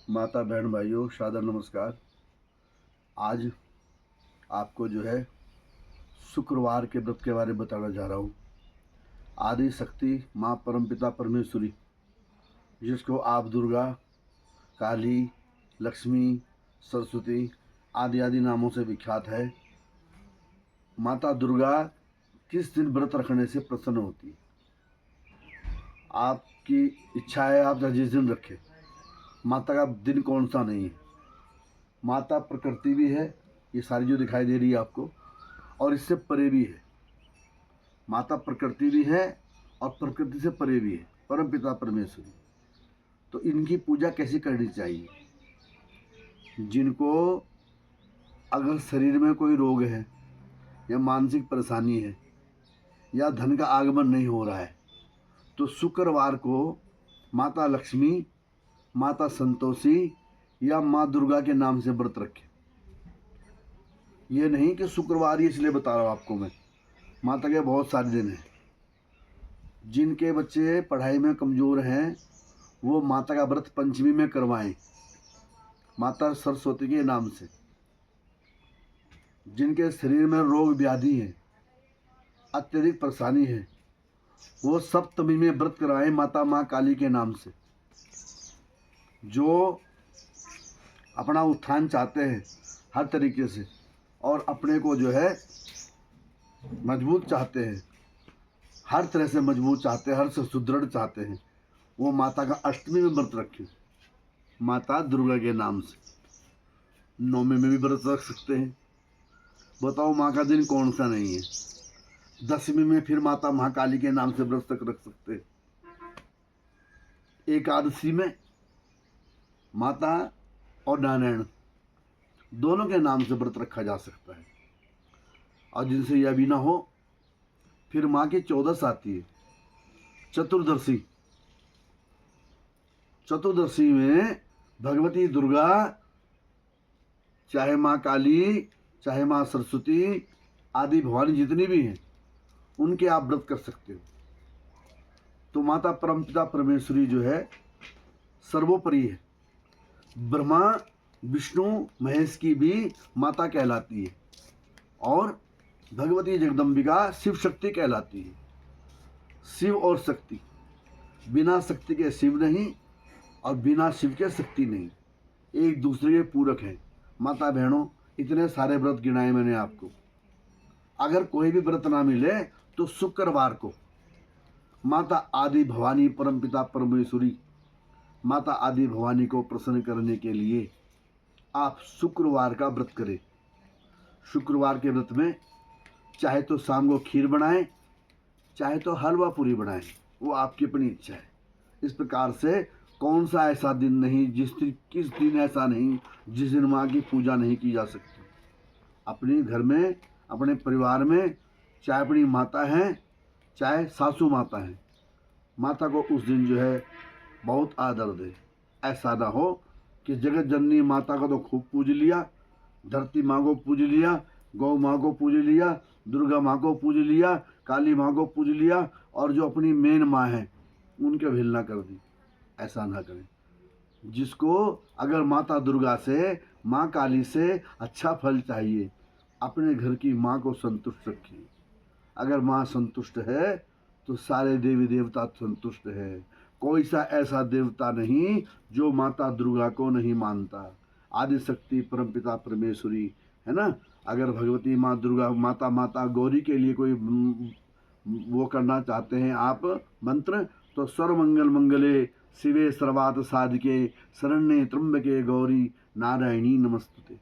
माता बहन भाइयों सादर नमस्कार। आज आपको जो है शुक्रवार के व्रत के बारे में बताना जा रहा हूँ। आदि शक्ति माँ परमपिता परमेश्वरी, जिसको आप दुर्गा, काली, लक्ष्मी, सरस्वती आदि आदि नामों से विख्यात है। माता दुर्गा किस दिन व्रत रखने से प्रसन्न होती है? आपकी इच्छा है आप जिस दिन रखें। माता का दिन कौन सा नहीं है। माता प्रकृति भी है, ये सारी जो दिखाई दे रही है आपको, और इससे परे भी है। माता प्रकृति भी है और प्रकृति से परे भी है, परमपिता परमेश्वरी। तो इनकी पूजा कैसे करनी चाहिए? जिनको अगर शरीर में कोई रोग है या मानसिक परेशानी है या धन का आगमन नहीं हो रहा है, तो शुक्रवार को माता लक्ष्मी, माता संतोषी या माँ दुर्गा के नाम से व्रत रखें। ये नहीं कि शुक्रवार ही इसलिए बता रहा हूँ आपको मैं, माता के बहुत सारे दिन हैं। जिनके बच्चे पढ़ाई में कमज़ोर हैं वो माता का व्रत पंचमी में करवाएं, माता सरस्वती के नाम से। जिनके शरीर में रोग व्याधि है, अत्यधिक परेशानी है, वो सप्तमी में व्रत कराएं माता माँ काली के नाम से। जो अपना उत्थान चाहते हैं हर तरीके से और अपने को जो है मजबूत चाहते हैं, हर तरह से मजबूत चाहते हैं, हर से सुदृढ़ चाहते हैं, वो माता का अष्टमी में व्रत रखें माता दुर्गा के नाम से। नौमी में भी व्रत रख सकते हैं। बताओ माँ का दिन कौन सा नहीं है। दसवीं में फिर माता महाकाली के नाम से व्रत तक रख सकते हैं। एकादशी में माता और नारायण दोनों के नाम से व्रत रखा जा सकता है। और जिनसे यह भी ना हो, फिर माँ की चौदस आती है, चतुर्दशी। चतुर्दशी में भगवती दुर्गा, चाहे माँ काली, चाहे माँ सरस्वती आदि भवानी जितनी भी हैं, उनके आप व्रत कर सकते हो। तो माता परमपिता परमेश्वरी जो है सर्वोपरि है। ब्रह्मा विष्णु महेश की भी माता कहलाती है और भगवती जगदम्बिका शिव शक्ति कहलाती है। शिव और शक्ति, बिना शक्ति के शिव नहीं और बिना शिव के शक्ति नहीं, एक दूसरे के पूरक हैं। माता बहनों, इतने सारे व्रत गिनाए मैंने आपको। अगर कोई भी व्रत ना मिले तो शुक्रवार को माता आदि भवानी परमपिता परमेश्वरी, माता आदि भवानी को प्रसन्न करने के लिए आप शुक्रवार का व्रत करें। शुक्रवार के व्रत में चाहे तो शाम को खीर बनाएं, चाहे तो हलवा पूरी बनाएं, वो आपकी अपनी इच्छा है। इस प्रकार से कौन सा ऐसा दिन नहीं, किस दिन ऐसा नहीं जिस दिन माँ की पूजा नहीं की जा सकती। अपने घर में, अपने परिवार में, चाहे अपनी माता हैं चाहे सासू माता हैं, माता को उस दिन जो है बहुत आदर दे। ऐसा ना हो कि जगत जननी माता को तो खूब पूज लिया, धरती माँ को पूज लिया, गौ माँ को पूज लिया, दुर्गा माँ को पूज लिया, काली माँ को पूज लिया, और जो अपनी मेन माँ है उनके अवहेलना कर दी। ऐसा ना करें। जिसको अगर माता दुर्गा से, माँ काली से अच्छा फल चाहिए, अपने घर की माँ को संतुष्ट रखिए। अगर माँ संतुष्ट है तो सारे देवी देवता संतुष्ट है। कोई सा ऐसा देवता नहीं जो माता दुर्गा को नहीं मानता। आदि शक्ति परमपिता परमेश्वरी है ना। अगर भगवती माँ दुर्गा, माता गौरी के लिए कोई वो करना चाहते हैं आप मंत्र, तो सर्वमंगल मंगले शिवे सर्वार्थ साधिके शरण्ये त्र्यंबके गौरी नारायणी नमस्तुते।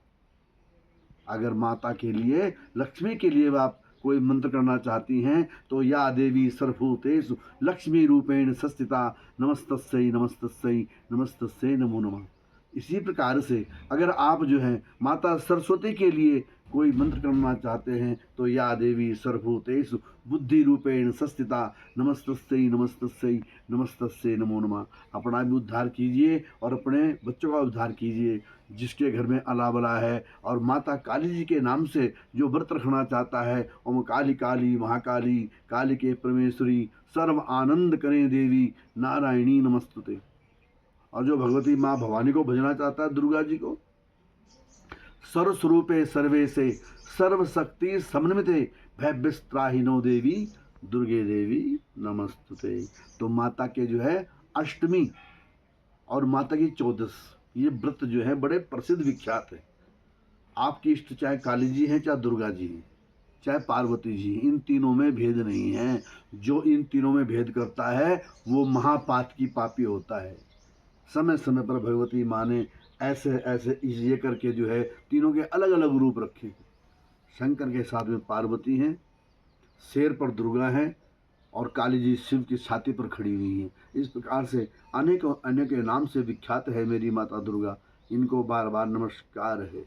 अगर माता के लिए, लक्ष्मी के लिए आप कोई मंत्र करना चाहती हैं तो या देवी सर्वभूतेषु लक्ष्मी रूपेण संस्थिता नमस्तस्यै नमस्तस्यै नमस्तस्यै नमो नमः। इसी प्रकार से अगर आप जो है माता सरस्वती के लिए कोई मंत्र करना चाहते हैं तो या देवी सर्वभूतेषु बुद्धि रूपेण संस्थिता नमस्तस्यै नमस्तस्यै नमस्तस्यै नमो नमः। अपना भी उद्धार कीजिए और अपने बच्चों का उद्धार कीजिए। जिसके घर में अलावला है और माता काली जी के नाम से जो व्रत रखना चाहता है, ओम काली काली महाकाली काली के परमेश्वरी सर्व आनंद करें देवी नारायणी नमस्तुते। और जो भगवती माँ भवानी को भजना चाहता है, दुर्गा जी को, सर्वस्वरूपे सर्वे से सर्वशक्ति समन्विते भयविस्त्राहिनो देवी दुर्गे देवी नमस्तुते। तो माता के जो है अष्टमी और माता की चौदस, ये व्रत जो है बड़े प्रसिद्ध विख्यात है। आपकी इष्ट चाहे काली जी हैं, चाहे दुर्गा जी हैं, चाहे पार्वती जी, इन तीनों में भेद नहीं है। जो इन तीनों में भेद करता है वो महापात की पापी होता है। समय समय पर भगवती माँ ने ऐसे ऐसे ये करके जो है तीनों के अलग अलग रूप रखे। शंकर के साथ में पार्वती हैं, शेर पर दुर्गा है और काली जी शिव की छाती पर खड़ी हुई हैं। इस प्रकार से अनेकों अनेक नाम से विख्यात है मेरी माता दुर्गा। इनको बार बार नमस्कार है।